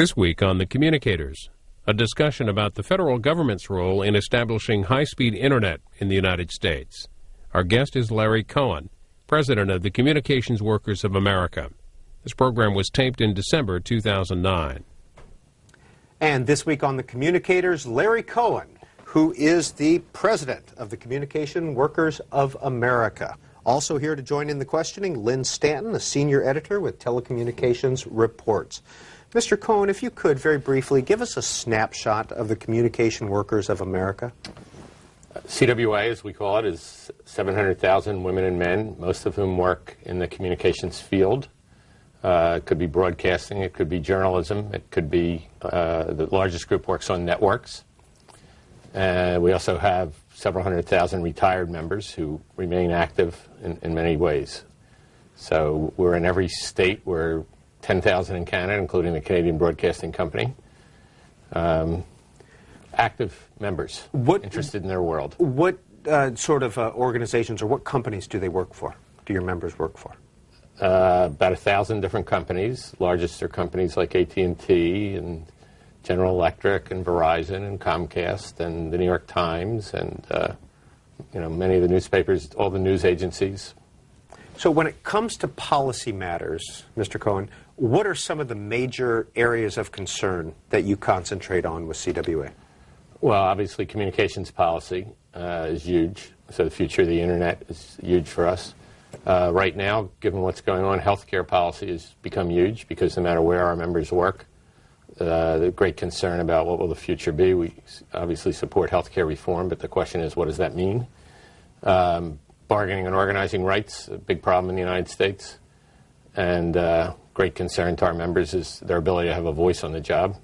This week on The Communicators, a discussion about the federal government's role in establishing high-speed internet in the United States. Our guest is Larry Cohen, president of the Communications Workers of America. This program was taped in December 2009. And this week on The Communicators, Larry Cohen, who is the president of the Communication Workers of America. Also here to join in the questioning, Lynn Stanton, a senior editor with Telecommunications Reports. Mr. Cohen, if you could, very briefly, give us a snapshot of the Communication Workers of America. CWA, as we call it, is 700,000 women and men, most of whom work in the communications field. It could be broadcasting, it could be journalism, it could be the largest group works on networks. We also have several 100,000 retired members who remain active in many ways. So we're in every state. We're 10,000 in Canada, including the Canadian Broadcasting Company. Active members interested in their world. What sort of organizations or what companies do they work for? Do your members work for? About 1,000 different companies. Largest are companies like AT&T and General Electric and Verizon and Comcast and the New York Times and many of the newspapers, all the news agencies. So when it comes to policy matters, Mr. Cohen, what are some of the major areas of concern that you concentrate on with CWA? Well, obviously communications policy is huge. So the future of the internet is huge for us. Right now, given what's going on, healthcare policy has become huge because no matter where our members work, the great concern about what will the future be. We obviously support healthcare reform, but the question is, what does that mean? Bargaining and organizing rights, a big problem in the United States. And great concern to our members is their ability to have a voice on the job.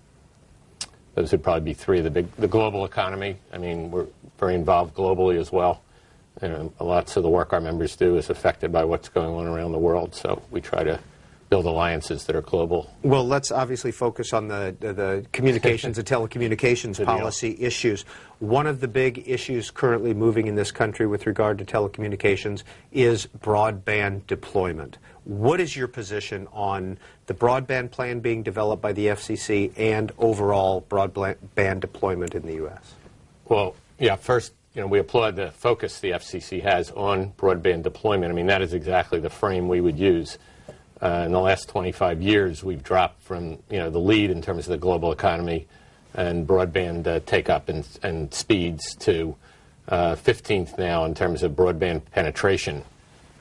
Those would probably be three. The global economy, I mean, we're very involved globally as well. Lots of the work our members do is affected by what's going on around the world, so we try to build alliances that are global. Well, let's obviously focus on the communications and telecommunications policy issues. One of the big issues currently moving in this country with regard to telecommunications is broadband deployment. What is your position on the broadband plan being developed by the FCC and overall broadband deployment in the U.S.? Well, yeah, first, we applaud the focus the FCC has on broadband deployment. I mean, that is exactly the frame we would use. In the last 25 years, we've dropped from the lead in terms of the global economy and broadband take-up and speeds to 15th now in terms of broadband penetration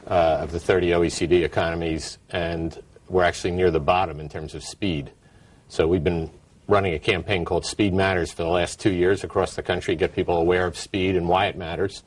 of the 30 OECD economies, and we're actually near the bottom in terms of speed. So we've been running a campaign called Speed Matters for the last 2 years across the country, get people aware of speed and why it matters,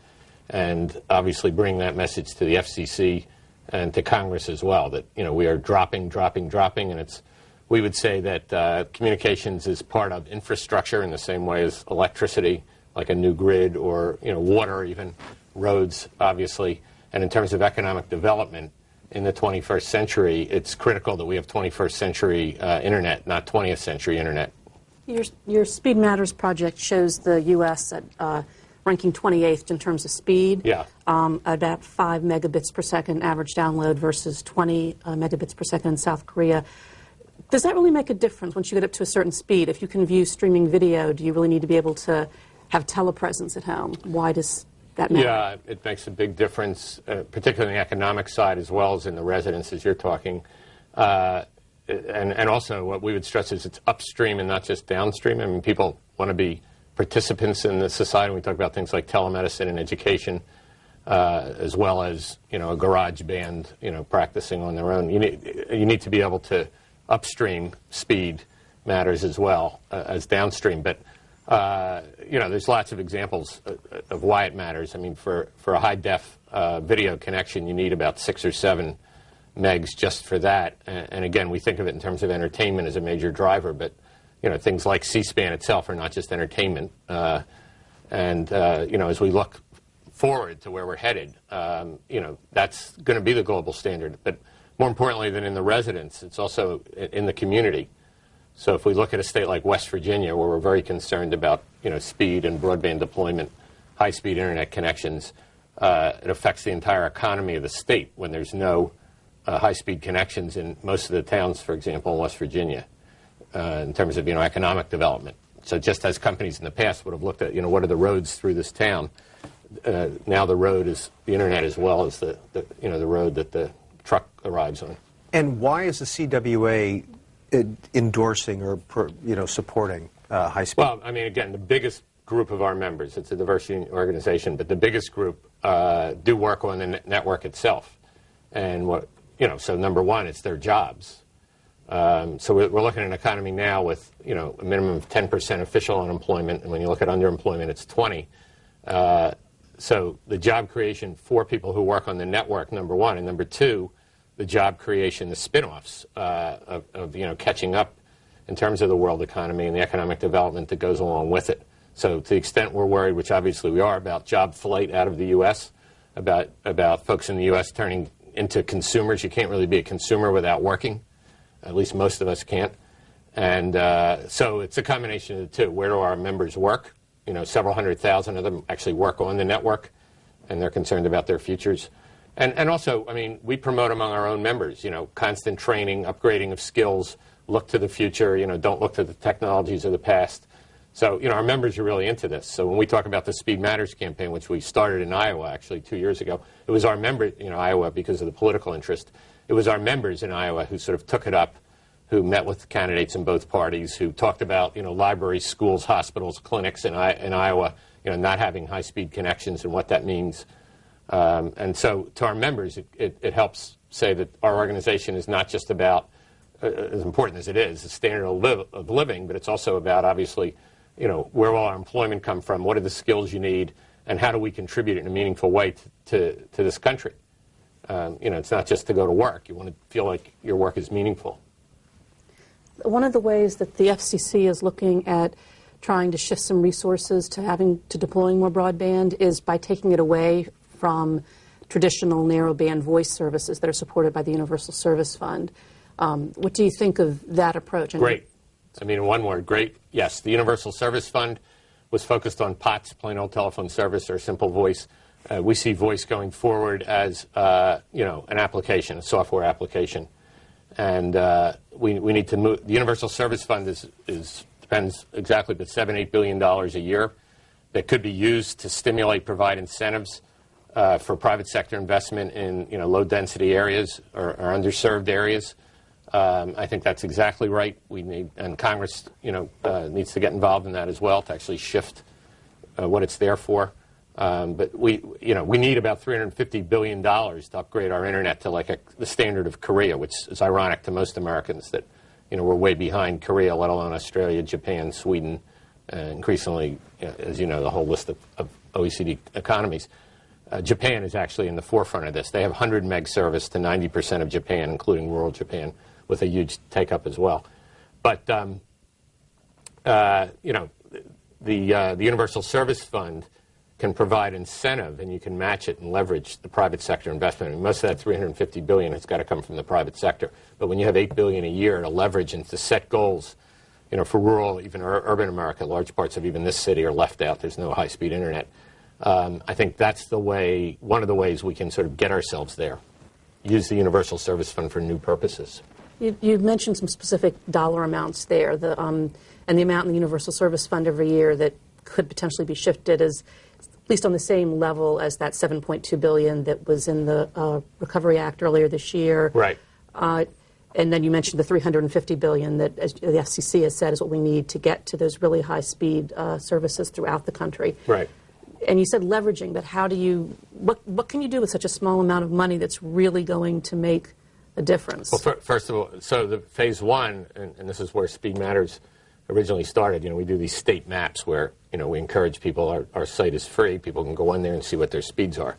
and obviously bring that message to the FCC and to Congress as well, that we are dropping, and we would say that communications is part of infrastructure in the same way as electricity, like a new grid, or water, even roads, obviously. And in terms of economic development in the 21st century, it's critical that we have 21st century internet, not 20th century internet. Your Speed Matters project shows the U.S. at ranking 28th in terms of speed. Yeah. About 5 megabits per second average download versus 20 megabits per second in South Korea. Does that really make a difference once you get up to a certain speed? If you can view streaming video, do you really need to be able to have telepresence at home? Why does that matter? Yeah, it makes a big difference, particularly on the economic side as well as in the residences you're talking. And also what we would stress is it's upstream and not just downstream. I mean, people want to be participants in the society. We talk about things like telemedicine and education, as well as a garage band practicing on their own. You need to be able to upstream speed matters as well as downstream. But there's lots of examples of why it matters. I mean, for a high def video connection, you need about 6 or 7 megs just for that. And again, we think of it in terms of entertainment as a major driver, but things like C-SPAN itself are not just entertainment. As we look forward to where we're headed, that's going to be the global standard. But more importantly than in the residence, it's also in the community. So if we look at a state like West Virginia, where we're very concerned about speed and broadband deployment, high-speed internet connections, it affects the entire economy of the state when there's no high-speed connections in most of the towns, for example, in West Virginia. in terms of economic development. So just as companies in the past would have looked at what are the roads through this town, now the road is the internet as well as the road that the truck arrives on. And why is the CWA endorsing or supporting high speed? Well, I mean, again, the biggest group of our members, it's a diversity organization, but the biggest group do work on the network itself. And so number one, it's their jobs. So we're looking at an economy now with a minimum of 10% official unemployment, and when you look at underemployment, it's 20. So the job creation for people who work on the network, number one, and number two, the job creation, the spin-offs of catching up in terms of the world economy and the economic development that goes along with it. So to the extent we're worried, which obviously we are, about job flight out of the U.S., about folks in the U.S. turning into consumers. You can't really be a consumer without working. At least most of us can't. And so it's a combination of the two. Where do our members work? Several 100,000 of them actually work on the network, and they're concerned about their futures. And also, I mean, we promote among our own members, constant training, upgrading of skills, look to the future, don't look to the technologies of the past. So, our members are really into this. So when we talk about the Speed Matters campaign, which we started in Iowa actually 2 years ago, it was our members, Iowa because of the political interest, it was our members in Iowa who sort of took it up, who met with candidates in both parties, who talked about, libraries, schools, hospitals, clinics in Iowa, not having high-speed connections and what that means. And so to our members, it helps say that our organization is not just about, as important as it is, the standard of living, but it's also about, obviously, where will our employment come from, what are the skills you need, and how do we contribute in a meaningful way to this country. It's not just to go to work. You want to feel like your work is meaningful. One of the ways that the FCC is looking at trying to shift some resources to deploying more broadband is by taking it away from traditional narrowband voice services that are supported by the Universal Service Fund. What do you think of that approach? Great. I mean, in one word, great. Yes, the Universal Service Fund was focused on POTS, plain old telephone service, or simple voice. We see voice going forward as, an application, a software application. And we need to move. The Universal Service Fund depends exactly, but $7-8 billion a year that could be used to stimulate, provide incentives for private sector investment in low-density areas or underserved areas. I think that's exactly right. We need, and Congress, needs to get involved in that as well to actually shift what it's there for. But we need about $350 billion to upgrade our internet to the standard of Korea, which is ironic to most Americans that we're way behind Korea, let alone Australia, Japan, Sweden, increasingly, as you know, the whole list of OECD economies. Japan is actually in the forefront of this. They have 100 meg service to 90% of Japan, including rural Japan, with a huge take-up as well. But, the Universal Service Fund can provide incentive, and you can match it and leverage the private sector investment. I mean, most of that $350 billion has got to come from the private sector. But when you have $8 billion a year to leverage and to set goals, for rural, even urban America, large parts of even this city are left out. There's no high-speed internet. I think that's one of the ways we can sort of get ourselves there. Use the Universal Service Fund for new purposes. You've mentioned some specific dollar amounts there, and the amount in the Universal Service Fund every year that could potentially be shifted is at least on the same level as that $7.2 billion that was in the Recovery Act earlier this year. Right. And then you mentioned the $350 billion that, as the FCC has said, is what we need to get to those really high-speed services throughout the country. Right. And you said leveraging, but what can you do with such a small amount of money that's really going to make a difference? Well, first of all, so the phase one, and this is where Speed Matters originally started, we do these state maps where, we encourage people, our site is free, people can go in there and see what their speeds are.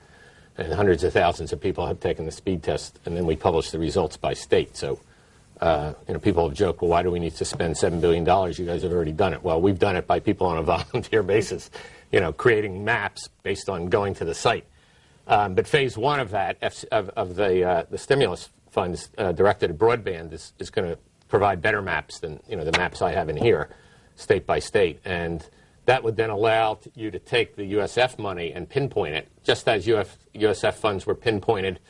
And hundreds of thousands of people have taken the speed test, and then we publish the results by state. So, people have joked, well, why do we need to spend $7 billion? You guys have already done it. Well, we've done it by people on a volunteer basis, creating maps based on going to the site. But phase one of that, of the stimulus funds directed at broadband is going to provide better maps than, the maps I have in here, state by state. And that would then allow you to take the USF money and pinpoint it, just as USF funds were pinpointed,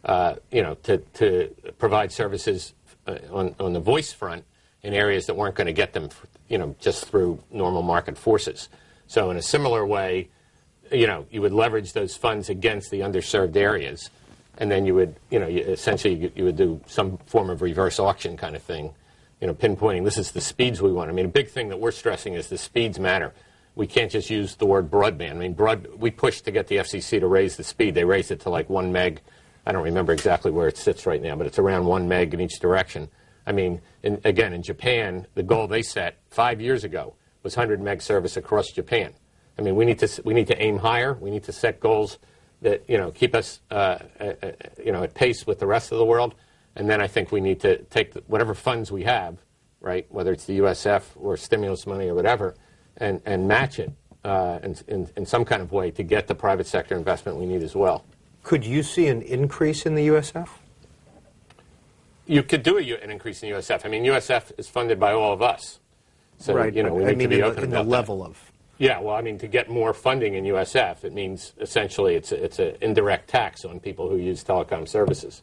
to provide services on the voice front in areas that weren't going to get them, just through normal market forces. So in a similar way, you would leverage those funds against the underserved areas, and then you would, essentially you would do some form of reverse auction kind of thing, pinpointing this is the speeds we want. I mean, a big thing that we're stressing is the speeds matter. We can't just use the word broadband. I mean, we pushed to get the FCC to raise the speed. They raised it to like 1 meg. I don't remember exactly where it sits right now, but it's around 1 meg in each direction. I mean, again, in Japan, the goal they set 5 years ago was 100 meg service across Japan. I mean, we need to aim higher. We need to set goals that keep us at pace with the rest of the world. And then I think we need to take whatever funds we have, right, whether it's the USF or stimulus money or whatever, and match it in some kind of way to get the private sector investment we need as well. Could you see an increase in the USF? You could do an increase in USF. I mean, USF is funded by all of us. So, right. we need to be open in about the level that. of. Yeah, well, I mean, to get more funding in USF, it means essentially it's an indirect tax on people who use telecom services.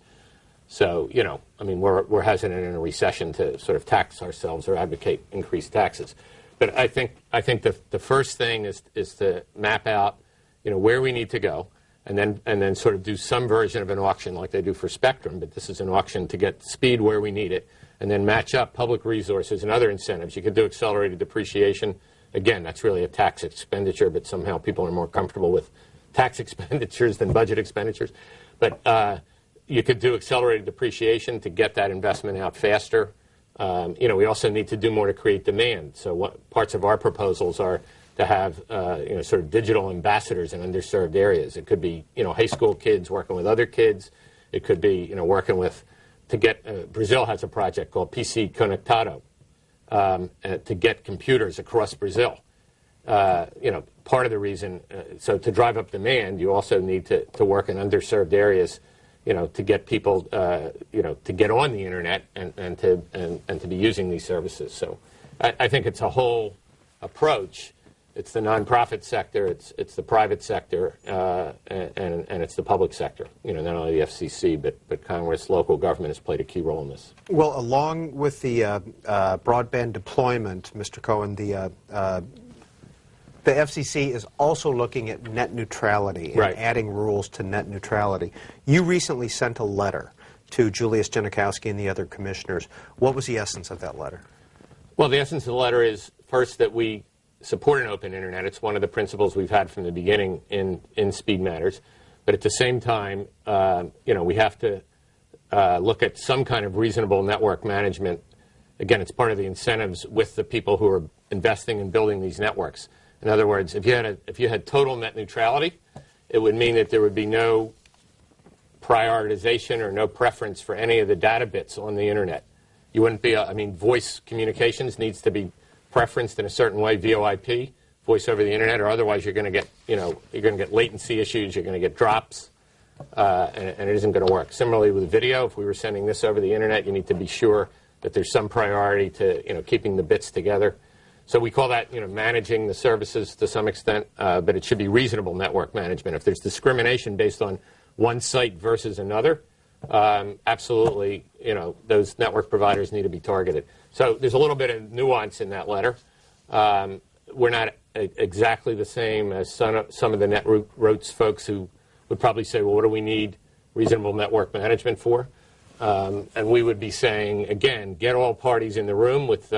So, I mean, we're hesitant in a recession to sort of tax ourselves or advocate increased taxes. But I think the first thing is to map out, where we need to go, and then sort of do some version of an auction like they do for Spectrum. But this is an auction to get speed where we need it, and then match up public resources and other incentives. You could do accelerated depreciation. Again, that's really a tax expenditure, but somehow people are more comfortable with tax expenditures than budget expenditures. But you could do accelerated depreciation to get that investment out faster. We also need to do more to create demand. So parts of our proposals are to have sort of digital ambassadors in underserved areas. It could be high school kids working with other kids. It could be working with Brazil has a project called PC Conectado. To get computers across Brazil. Part of the reason, so to drive up demand, you also need to work in underserved areas, to get people, to get on the internet and to be using these services. So I think it's a whole approach. It's the nonprofit sector, it's the private sector, and it's the public sector. Not only the FCC, but Congress, local government has played a key role in this. Well, along with the broadband deployment, Mr. Cohen, the FCC is also looking at net neutrality and right. adding rules to net neutrality. You recently sent a letter to Julius Genachowski and the other commissioners. What was the essence of that letter? Well, the essence of the letter is, first, that we support an open internet. It's one of the principles we've had from the beginning in Speed Matters. But at the same time, we have to look at some kind of reasonable network management. Again, it's part of the incentives with the people who are investing in building these networks. In other words, if you had total net neutrality, it would mean that there would be no prioritization or no preference for any of the data bits on the internet. You wouldn't be, voice communications needs to be preferenced in a certain way, VoIP, voice over the internet, or otherwise you're going to get, you're going to get latency issues, you're going to get drops, and it isn't going to work. Similarly with video, if we were sending this over the internet, you need to be sure that there's some priority to, keeping the bits together. So we call that, managing the services to some extent, but it should be reasonable network management. If there's discrimination based on one site versus another, absolutely, those network providers need to be targeted. So there's a little bit of nuance in that letter. We're not exactly the same as some of the netroots folks who would probably say, well, what do we need reasonable network management for? And we would be saying, again, get all parties in the room with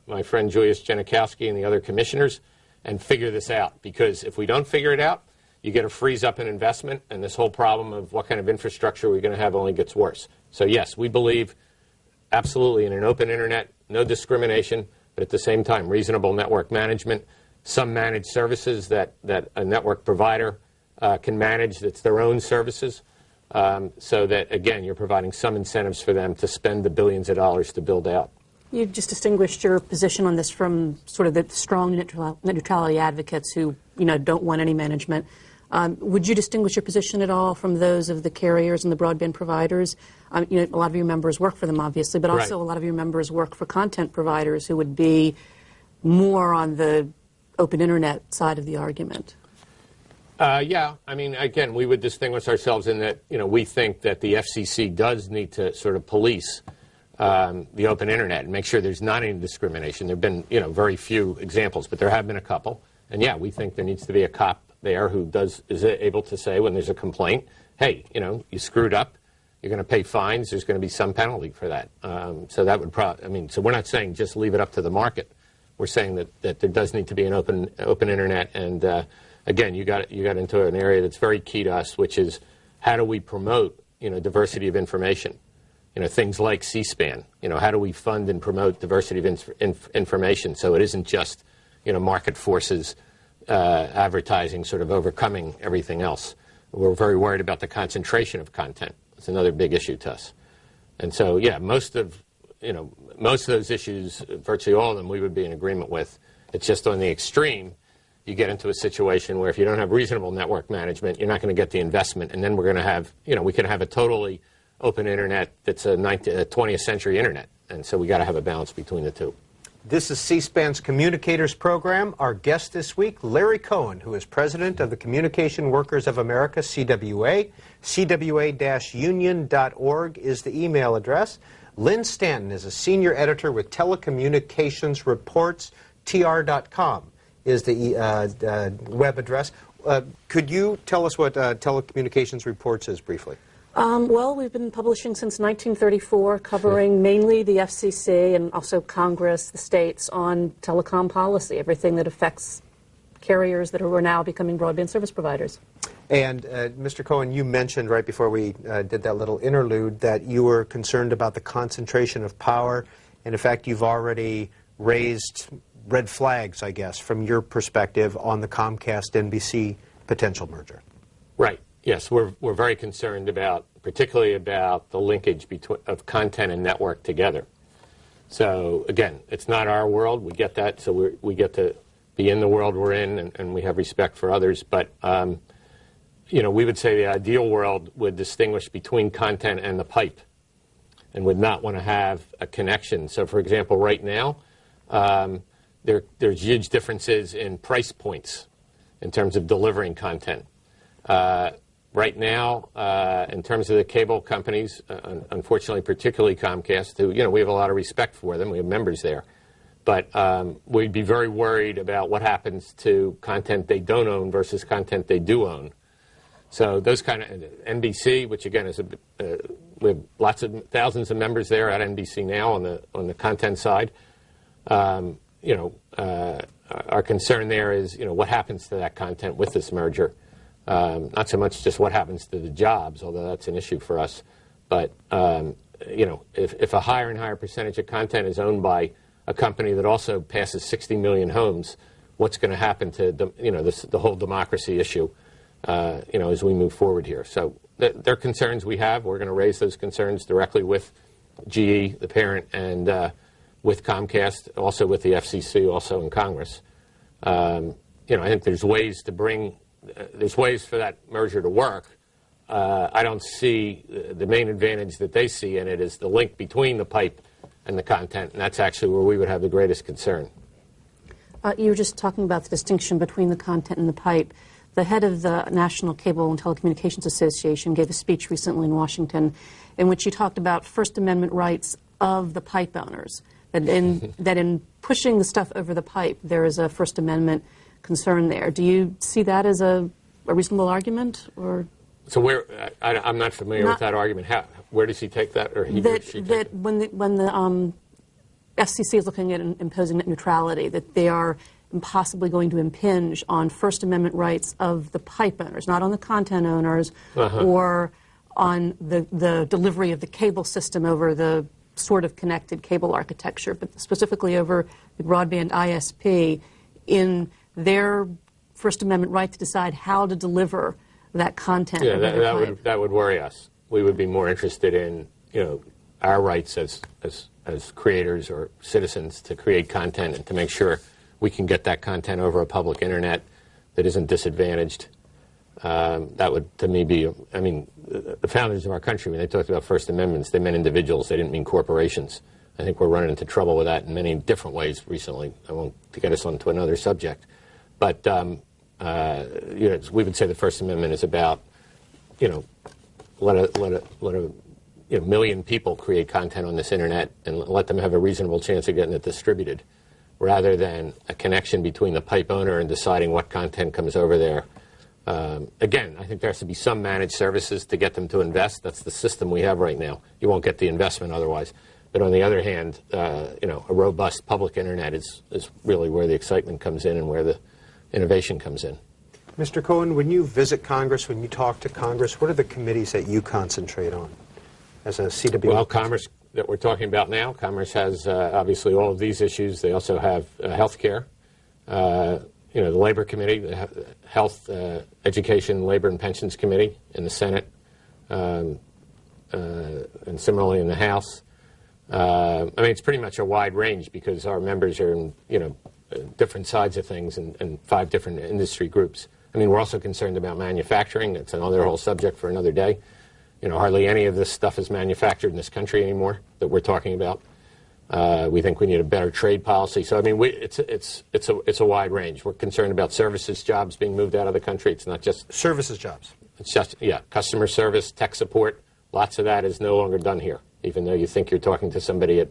my friend Julius Genachowski and the other commissioners and figure this out. Because if we don't figure it out, you get a freeze up in investment, and this whole problem of what kind of infrastructure we're going to have only gets worse. So yes, we believe absolutely in an open internet, no discrimination, but at the same time, reasonable network management, some managed services that a network provider can manage that's their own services, so that, again, you're providing some incentives for them to spend the billions of dollars to build out. You just distinguished your position on this from sort of the strong net neutrality advocates who, don't want any management. Would you distinguish your position at all from those of the carriers and the broadband providers? A lot of your members work for them, obviously, but also right. A lot of your members work for content providers who would be more on the open internet side of the argument. Yeah, again, we would distinguish ourselves in that, we think that the FCC does need to sort of police the open internet and make sure there's not any discrimination. There have been, very few examples, but there have been a couple. And yeah, we think there needs to be a cop there who is able to say when there's a complaint, hey, you screwed up, you're going to pay fines, there's going to be some penalty for that. So that would so we're not saying just leave it up to the market. We're saying that there does need to be an open internet. And again, you got into an area that's very key to us, which is how do we promote, diversity of information? Things like CSPAN. How do we fund and promote diversity of information so it isn't just, market forces advertising sort of overcoming everything else. We're very worried about the concentration of content. It's another big issue to us. And so, yeah, most of those issues, virtually all of them, we would be in agreement with. It's just on the extreme, you get into a situation where if you don't have reasonable network management, you're not going to get the investment, and then we're going to have, we can have a totally open internet that's a 20th century internet. And so we got to have a balance between the two. This is C-SPAN's Communicators program. Our guest this week, Larry Cohen, who is president of the Communication Workers of America, CWA. CWA-union.org is the email address. Lynn Stanton is a senior editor with Telecommunications Reports. TR.com is the web address. Could you tell us what Telecommunications Reports is briefly? Well, we've been publishing since 1934, covering mainly the FCC and also Congress, the states, on telecom policy, everything that affects carriers that are now becoming broadband service providers. And Mr. Cohen, you mentioned right before we did that little interlude that you were concerned about the concentration of power, and in fact you've already raised red flags, I guess, from your perspective on the Comcast-NBC potential merger. Right. Yes, we're very concerned particularly about the linkage of content and network together. So again, it's not our world. We get that. So we get to be in the world we're in, and we have respect for others. But we would say the ideal world would distinguish between content and the pipe, and would not want to have a connection. So, for example, right now, there's huge differences in price points in terms of delivering content. Right now, in terms of the cable companies, unfortunately, particularly Comcast, who, we have a lot of respect for them. We have members there. But we'd be very worried about what happens to content they don't own versus content they do own. So those kind of NBC, which again is we have thousands of members there at NBC now on the content side. Our concern there is, what happens to that content with this merger. Not so much just what happens to the jobs, although that's an issue for us. But, if a higher and higher percentage of content is owned by a company that also passes 60 million homes, what's going to happen to, the whole democracy issue, as we move forward here. So they're concerns we have. We're going to raise those concerns directly with GE, the parent, and with Comcast, also with the FCC, also in Congress. I think there's ways for that merger to work. I don't see the main advantage that they see in it is the link between the pipe and the content, and that's actually where we would have the greatest concern. You were just talking about the distinction between the content and the pipe. The head of the National Cable and Telecommunications Association gave a speech recently in Washington in which he talked about First Amendment rights of the pipe owners, that in pushing the stuff over the pipe, there is a First Amendment concern there. Do you see that as a reasonable argument, or? So I'm not familiar with that argument. Where does he take that, or he or she take it? When the FCC is looking at imposing net neutrality, that they are impossibly going to impinge on First Amendment rights of the pipe owners, not on the content owners, or on the delivery of the cable system over the sort of connected cable architecture, but specifically over the broadband ISP in their First Amendment right to decide how to deliver that content. Yeah, that would worry us. We would be more interested in our rights as creators or citizens to create content and to make sure we can get that content over a public internet that isn't disadvantaged. That would, to me, be. The founders of our country, when they talked about First Amendments, they meant individuals. They didn't mean corporations. I think we're running into trouble with that in many different ways recently. I won't get us onto another subject. But, we would say the First Amendment is about, let a million people create content on this internet and let them have a reasonable chance of getting it distributed, rather than a connection between the pipe owner and deciding what content comes over there. Again, I think there has to be some managed services to get them to invest. That's the system we have right now. You won't get the investment otherwise. But on the other hand, a robust public internet is really where the excitement comes in and where the innovation comes in. Mr. Cohen, when you visit Congress, when you talk to Congress, what are the committees that you concentrate on as a CWO? Well, Commerce that we're talking about now, Commerce has obviously all of these issues. They also have health care, the Labor Committee, the Health, Education, Labor, and Pensions Committee in the Senate, and similarly in the House. It's pretty much a wide range because our members are in, different sides of things and 5 different industry groups. We're also concerned about manufacturing. It's another whole subject for another day. Hardly any of this stuff is manufactured in this country anymore that we're talking about. We think we need a better trade policy. So, it's a wide range. We're concerned about services jobs being moved out of the country. It's not just services jobs. It's just, customer service, tech support. Lots of that is no longer done here, even though you think you're talking to somebody at,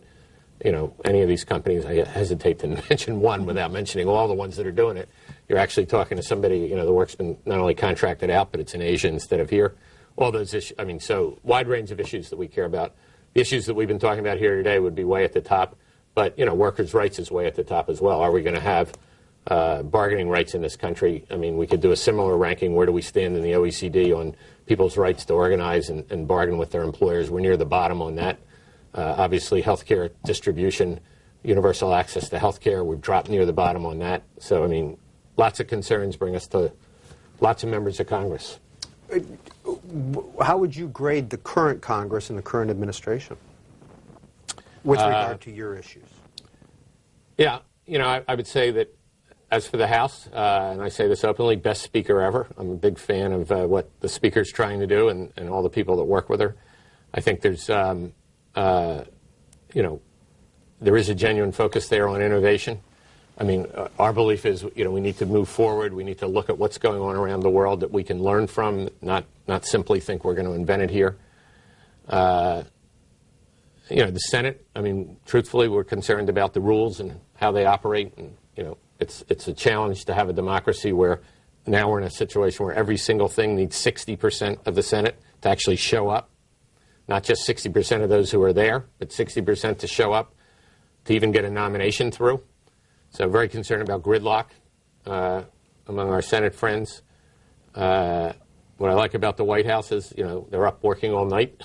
any of these companies. I hesitate to mention one without mentioning all the ones that are doing it. You're actually talking to somebody, the work's been not only contracted out, but it's in Asia instead of here. All those issues, so wide range of issues that we care about. The issues that we've been talking about here today would be way at the top, but, workers' rights is way at the top as well. Are we going to have bargaining rights in this country? We could do a similar ranking. Where do we stand in the OECD on people's rights to organize and bargain with their employers? We're near the bottom on that. Obviously, health care distribution, universal access to health care, we've dropped near the bottom on that. So, lots of concerns bring us to lots of members of Congress. How would you grade the current Congress and the current administration with regard to your issues? Yeah, I would say that as for the House, and I say this openly, best speaker ever. I'm a big fan of what the speaker's trying to do and all the people that work with her. I think there's, there is a genuine focus there on innovation. Our belief is, we need to move forward. We need to look at what's going on around the world that we can learn from, not simply think we're going to invent it here. The Senate, truthfully, we're concerned about the rules and how they operate. And, it's a challenge to have a democracy where now we're in a situation where every single thing needs 60% of the Senate to actually show up. Not just 60% of those who are there, but 60% to show up to even get a nomination through. So very concerned about gridlock among our Senate friends. What I like about the White House is, they're up working all night.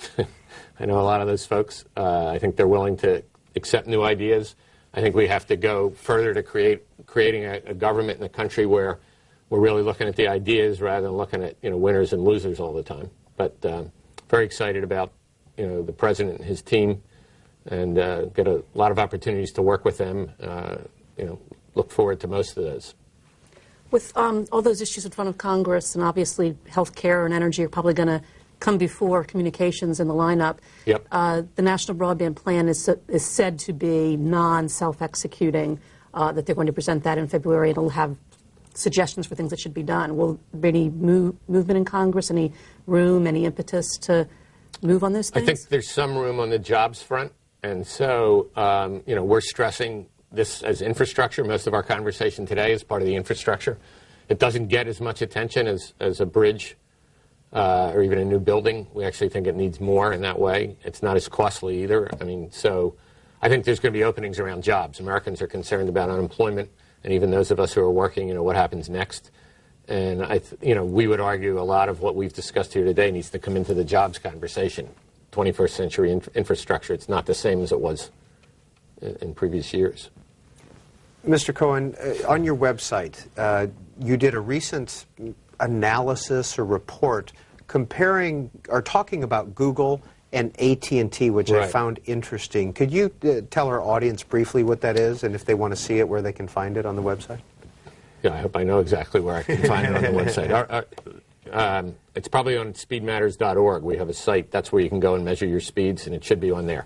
I know a lot of those folks. I think they're willing to accept new ideas. I think we have to go further to creating a government in a country where we're really looking at the ideas rather than looking at winners and losers all the time. But very excited about the president and his team, and get a lot of opportunities to work with them. Look forward to most of those. With all those issues in front of Congress, and obviously health care and energy are probably going to come before communications in the lineup. Yep. The National Broadband Plan is said to be non-self-executing, that they're going to present that in February. It'll have suggestions for things that should be done. Will there be any movement in Congress, any room, any impetus to move on those things? I think there's some room on the jobs front. And so, we're stressing this as infrastructure. Most of our conversation today is part of the infrastructure. It doesn't get as much attention as a bridge or even a new building. We actually think it needs more in that way. It's not as costly either. So I think there's going to be openings around jobs. Americans are concerned about unemployment, and even those of us who are working, what happens next. And we would argue a lot of what we've discussed here today needs to come into the jobs conversation. 21st century infrastructure, it's not the same as it was in previous years. Mr. Cohen, on your website, you did a recent analysis or report comparing or talking about Google and AT&T, which Right. I found interesting. Could you tell our audience briefly what that is, and if they want to see it, where they can find it on the website? Yeah, I hope I know exactly where I can find it on the website. It's probably on speedmatters.org. We have a site. That's where you can go and measure your speeds, and it should be on there.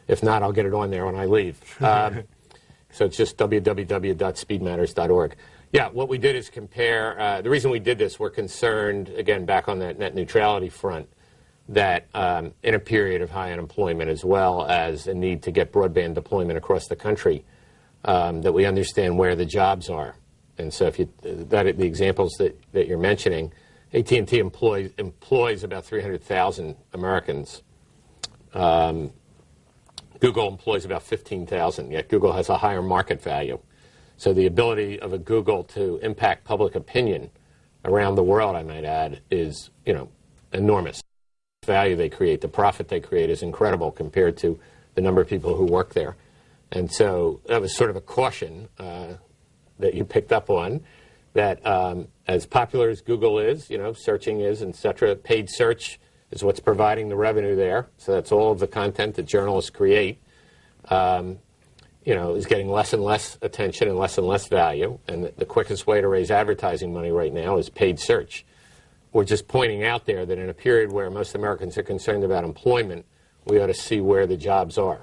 If not, I'll get it on there when I leave. So it's just www.speedmatters.org. Yeah, what we did is compare. The reason we did this, we're concerned, again, back on that net neutrality front. that in a period of high unemployment, as well as a need to get broadband deployment across the country, that we understand where the jobs are. And so if the examples that you're mentioning, AT&T employs about 300,000 Americans. Google employs about 15,000, yet Google has a higher market value. So the ability of a Google to impact public opinion around the world, I might add, is, enormous. The value they create, the profit they create is incredible compared to the number of people who work there. And so that was sort of a caution that you picked up on, that as popular as Google is, searching is, etc., paid search is what's providing the revenue there. So that's all of the content that journalists create, is getting less and less attention and less value. And the quickest way to raise advertising money right now is paid search. We're just pointing out there that in a period where most Americans are concerned about employment, we ought to see where the jobs are.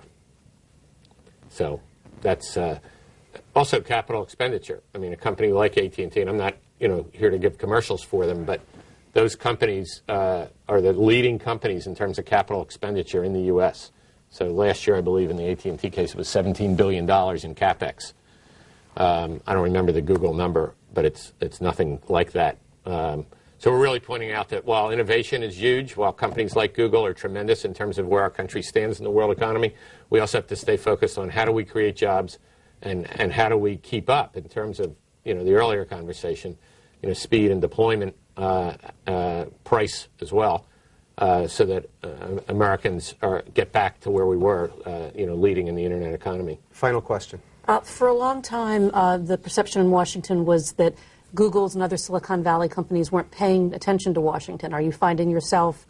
So that's also capital expenditure. I mean, a company like AT&T, and I'm not here to give commercials for them, but those companies are the leading companies in terms of capital expenditure in the U.S. So last year, I believe, in the AT&T case, it was $17 billion in CapEx. I don't remember the Google number, but it's nothing like that. So we're really pointing out that while innovation is huge, while companies like Google are tremendous in terms of where our country stands in the world economy, we also have to stay focused on how do we create jobs and how do we keep up in terms of, the earlier conversation, speed and deployment, price as well, so that Americans get back to where we were, leading in the internet economy. Final question. For a long time, the perception in Washington was that Google's and other Silicon Valley companies weren't paying attention to Washington. Are you finding yourself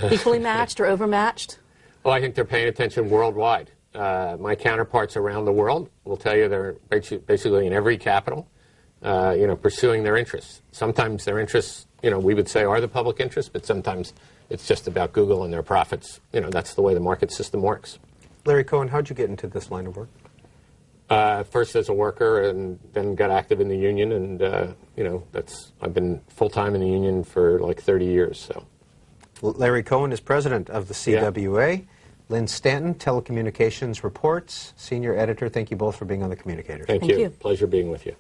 equally matched or overmatched? Well, I think they're paying attention worldwide. My counterparts around the world will tell you they're basically in every capital, pursuing their interests. Sometimes their interests, we would say are the public interest, but sometimes it's just about Google and their profits. That's the way the market system works. Larry Cohen, how'd you get into this line of work? First as a worker, and then got active in the union, and I've been full-time in the union for like 30 years. So, Larry Cohen is president of the CWA. Yeah. Lynn Stanton, Telecommunications Reports, senior editor. Thank you both for being on The Communicators. Thank you. Pleasure being with you.